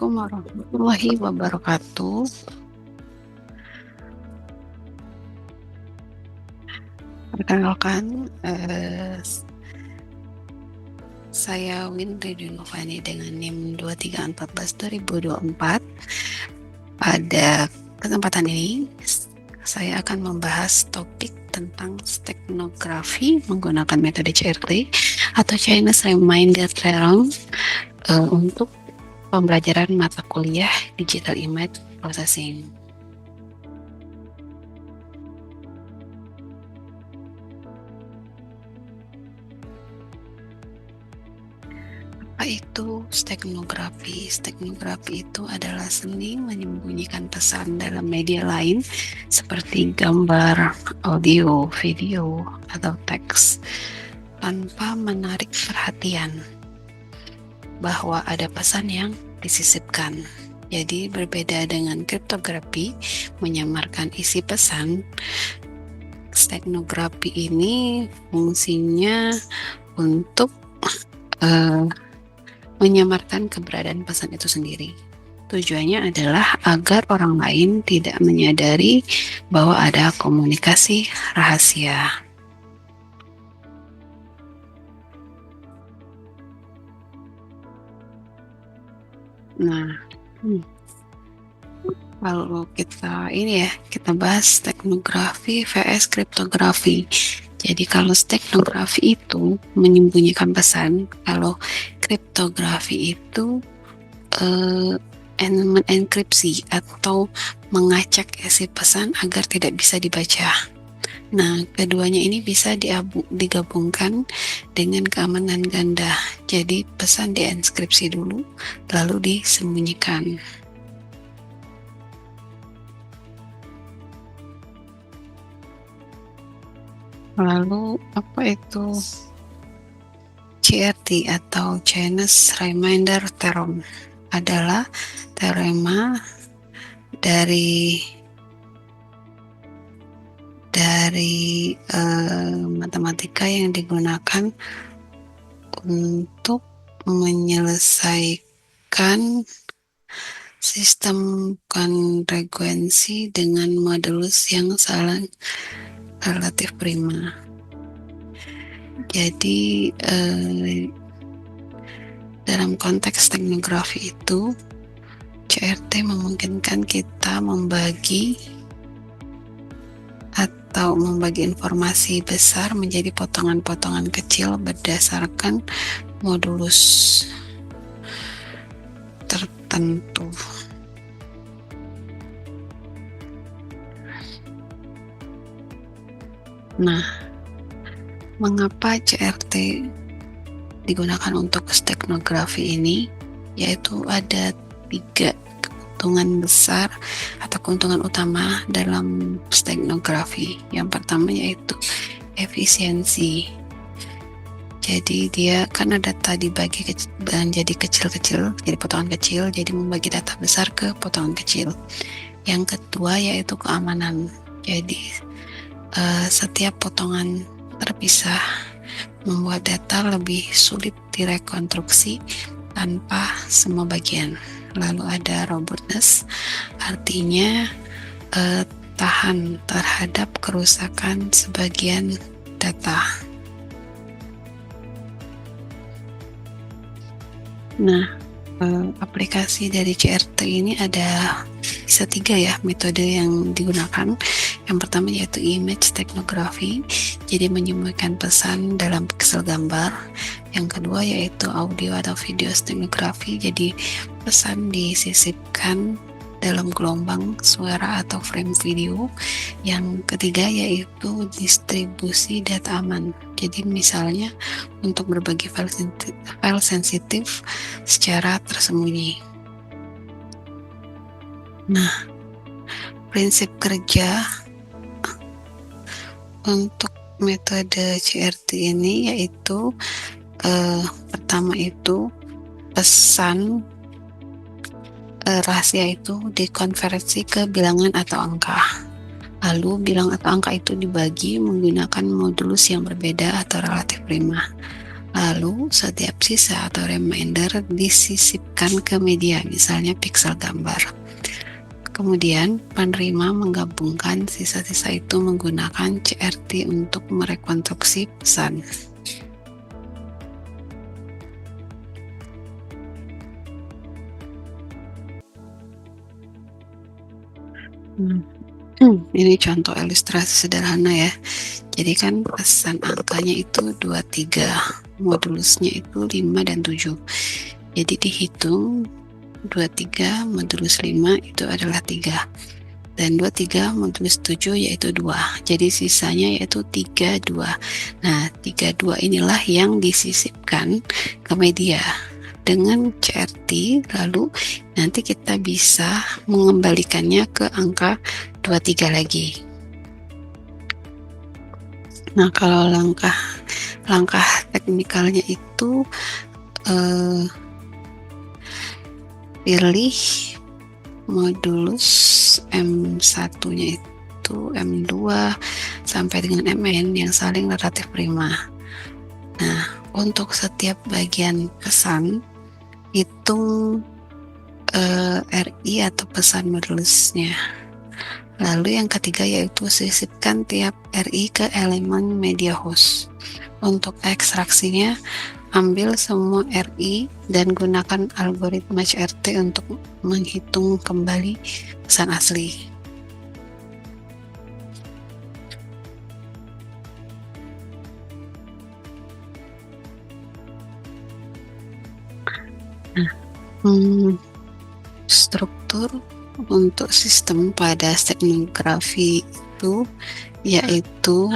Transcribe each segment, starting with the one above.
Assalamualaikum warahmatullahi wabarakatuh. Perkenalkan, saya Windri Dinovani dengan NIM 2314-2024. Pada kesempatan ini, saya akan membahas topik tentang stegnografi menggunakan metode CRT atau Chinese Reminder Theorem untuk pembelajaran mata kuliah Digital Image Processing. Apa itu stegnografi? Stegnografi itu adalah seni menyembunyikan pesan dalam media lain seperti gambar, audio, video, atau teks tanpa menarik perhatian bahwa ada pesan yang disisipkan. Jadi berbeda dengan kriptografi menyamarkan isi pesan, stegnografi ini fungsinya untuk menyamarkan keberadaan pesan itu sendiri. Tujuannya adalah agar orang lain tidak menyadari bahwa ada komunikasi rahasia. Nah, kalau kita bahas stegnografi vs kriptografi. Jadi kalau stegnografi itu menyembunyikan pesan, kalau kriptografi itu mengenkripsi atau mengacak isi pesan agar tidak bisa dibaca. Nah, keduanya ini bisa digabungkan dengan keamanan ganda. Jadi pesan dienkripsi dulu, lalu disembunyikan. Lalu apa itu CRT atau Chinese Reminder Theorem? Adalah teorema dari matematika yang digunakan untuk menyelesaikan sistem konvergensi dengan modulus yang saling relatif prima. Jadi dalam konteks stegnografi itu, CRT memungkinkan kita membagi informasi besar menjadi potongan-potongan kecil berdasarkan modulus tertentu. Nah, mengapa CRT digunakan untuk stegnografi ini? Yaitu ada 3 keuntungan besar atau keuntungan utama dalam stegnografi. Yang pertama yaitu efisiensi. Jadi dia karena data dibagi jadi kecil-kecil, jadi potongan kecil, jadi membagi data besar ke potongan kecil. Yang kedua yaitu keamanan. Jadi setiap potongan terpisah membuat data lebih sulit direkonstruksi tanpa semua bagian. Lalu ada robustness, artinya tahan terhadap kerusakan sebagian data. Nah, aplikasi dari CRT ini bisa 3 ya metode yang digunakan. Yang pertama yaitu image stegnografi, jadi menyembunyikan pesan dalam piksel gambar. Yang kedua yaitu audio atau video stegnografi, jadi pesan disisipkan dalam gelombang suara atau frame video. Yang ketiga yaitu distribusi data aman, jadi misalnya untuk berbagi file sensitif secara tersembunyi. Nah, prinsip kerja untuk metode CRT ini yaitu pertama itu pesan rahasia itu dikonversi ke bilangan atau angka. Lalu bilangan atau angka itu dibagi menggunakan modulus yang berbeda atau relatif prima. Lalu setiap sisa atau reminder disisipkan ke media, misalnya pixel gambar. Kemudian penerima menggabungkan sisa-sisa itu menggunakan CRT untuk merekonstruksi pesan. Ini contoh ilustrasi sederhana ya. Jadi kan pesan angkanya itu 23, modulusnya itu 5 dan 7. Jadi dihitung 23 modulus 5 itu adalah 3. Dan 23 modulus 7 yaitu 2. Jadi sisanya yaitu 32. Nah, 32 inilah yang disisipkan ke media dengan CRT, lalu nanti kita bisa mengembalikannya ke angka 23 lagi. Nah, kalau langkah teknikalnya itu pilih modulus M1-nya itu M2 sampai dengan Mn yang saling relatif prima. Nah, untuk setiap bagian pesan hitung RI atau pesan modulusnya. Lalu yang ketiga yaitu sisipkan tiap RI ke elemen media host. Untuk ekstraksinya, ambil semua RI dan gunakan algoritma CRT untuk menghitung kembali pesan asli. Struktur untuk sistem pada teknografi itu yaitu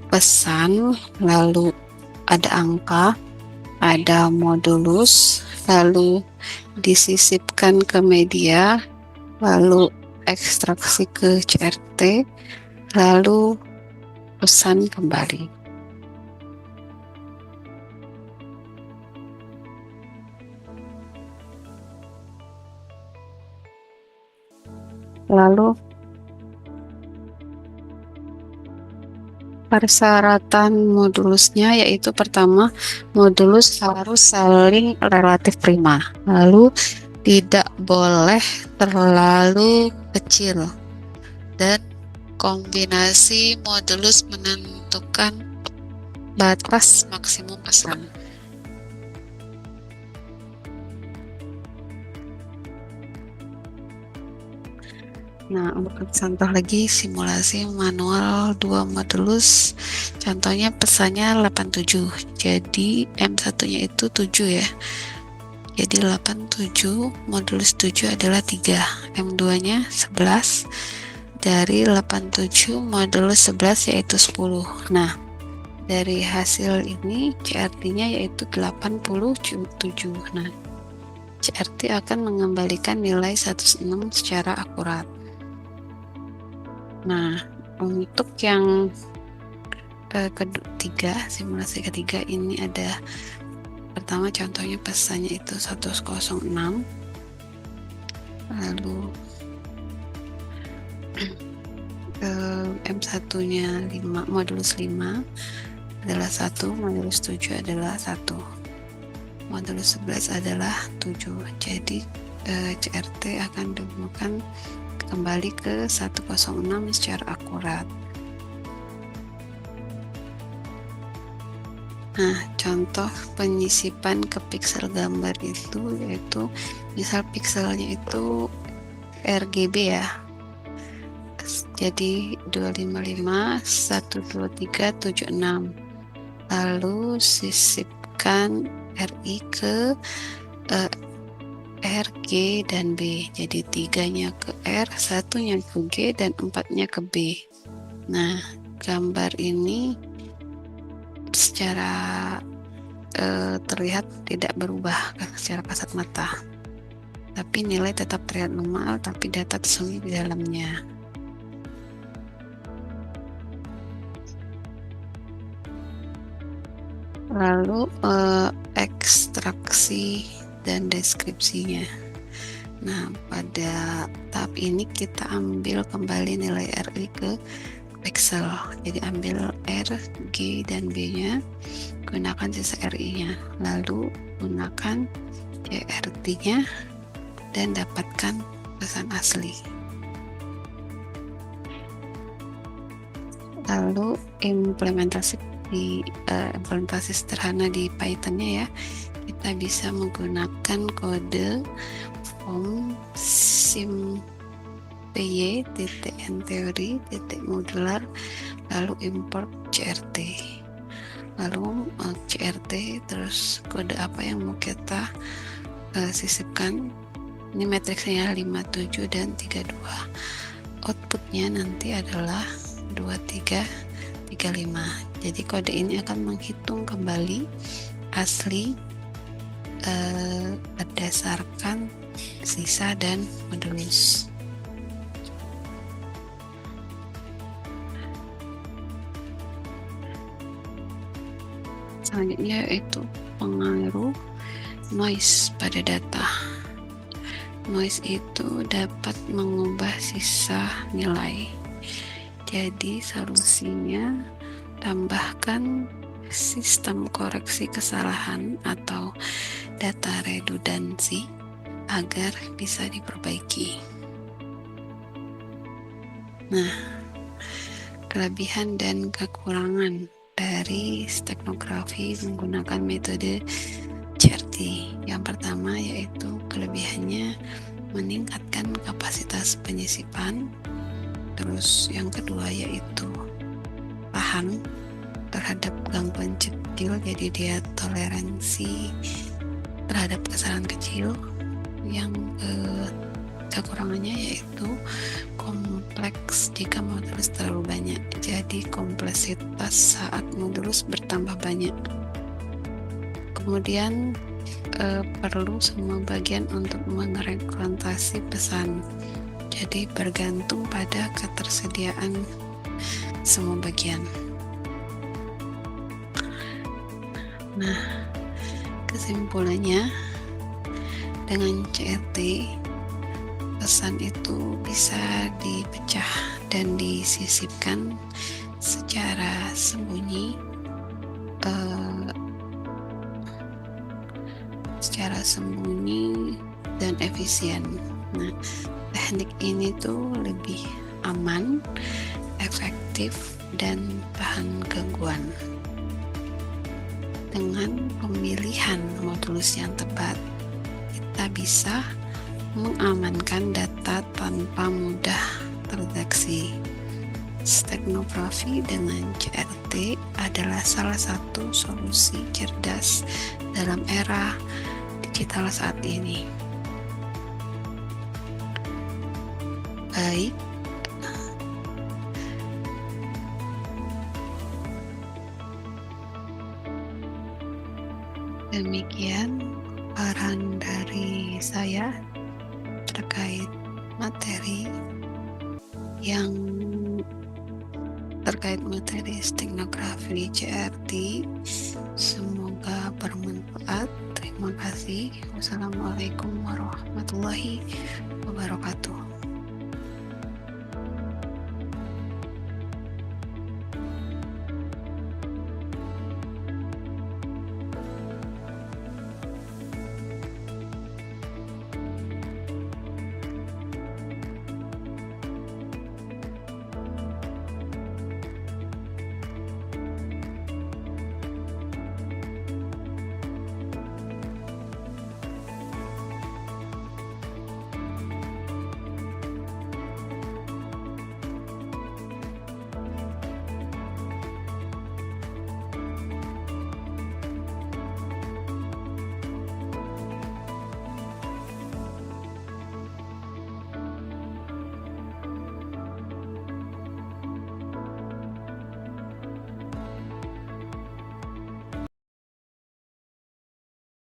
pesan, lalu ada angka, ada modulus, lalu disisipkan ke media, lalu ekstraksi ke CRT, lalu pesan kembali. Lalu persyaratan modulusnya yaitu pertama, modulus harus saling relatif prima, lalu tidak boleh terlalu kecil, dan kombinasi modulus menentukan batas maksimum pesan. Nah, untuk contoh lagi simulasi manual 2 modulus, contohnya pesannya 87, jadi M1-nya itu 7 ya. Jadi 87 modulus 7 adalah 3, M2-nya 11, dari 87 modulus 11 yaitu 10. Nah, dari hasil ini CRT-nya yaitu 87. Nah, CRT akan mengembalikan nilai 106 secara akurat. Nah, untuk yang ketiga, simulasi ketiga ini ada pertama contohnya pesannya itu 106, lalu M1-nya 5, modulus 5 adalah 1, modulus 7 adalah 1, modulus 11 adalah 7. Jadi CRT akan ditemukan kembali ke 106 secara akurat. Nah, contoh penyisipan ke pixel gambar itu yaitu misal pixelnya itu RGB ya. Jadi 255 12376. Lalu sisipkan RI ke R, G, dan B. Jadi 3-nya ke R, 1-nya ke G, dan 4-nya ke B. Nah, gambar ini secara terlihat tidak berubah secara kasat mata. Tapi nilai tetap terlihat normal, tapi data tersembunyi di dalamnya. Lalu ekstraksi dan deskripsinya. Nah, pada tahap ini kita ambil kembali nilai RI ke pixel. Jadi ambil R, G, dan B-nya, gunakan sisa RI-nya, lalu gunakan CRT-nya dan dapatkan pesan asli. Lalu implementasi sederhana di Python-nya ya, kita bisa menggunakan kode form sim py.ntheory.modular lalu import CRT, lalu CRT terus kode apa yang mau kita sisipkan. Ini matriksnya 57 dan 32. Outputnya nanti adalah 23, 35. Jadi kode ini akan menghitung kembali asli berdasarkan sisa dan modulus. Selanjutnya yaitu pengaruh noise pada data. Noise itu dapat mengubah sisa nilai. Jadi solusinya, tambahkan sistem koreksi kesalahan atau data redundansi agar bisa diperbaiki. Nah, kelebihan dan kekurangan dari stegnografi menggunakan metode CRT. Yang pertama yaitu kelebihannya meningkatkan kapasitas penyisipan. Terus yang kedua yaitu tahan terhadap gangguan kecil, jadi dia toleransi terhadap kesalahan kecil. Yang kekurangannya yaitu kompleks jika modulus terlalu banyak, jadi kompleksitas saat modulus bertambah banyak. Kemudian perlu semua bagian untuk mengerekrutasi pesan, jadi bergantung pada ketersediaan semua bagian. Nah, kesimpulannya, dengan CRT pesan itu bisa dipecah dan disisipkan secara sembunyi, dan efisien. Nah, teknik ini tuh lebih aman, efektif, dan tahan gangguan. Dengan pemilihan modulus yang tepat, kita bisa mengamankan data tanpa mudah terdeteksi. Stegnografi dengan CRT adalah salah satu solusi cerdas dalam era digital saat ini. Baik, demikian saran dari saya terkait materi stegnografi CRT. Semoga bermanfaat. Terima kasih. Wassalamualaikum warahmatullahi wabarakatuh.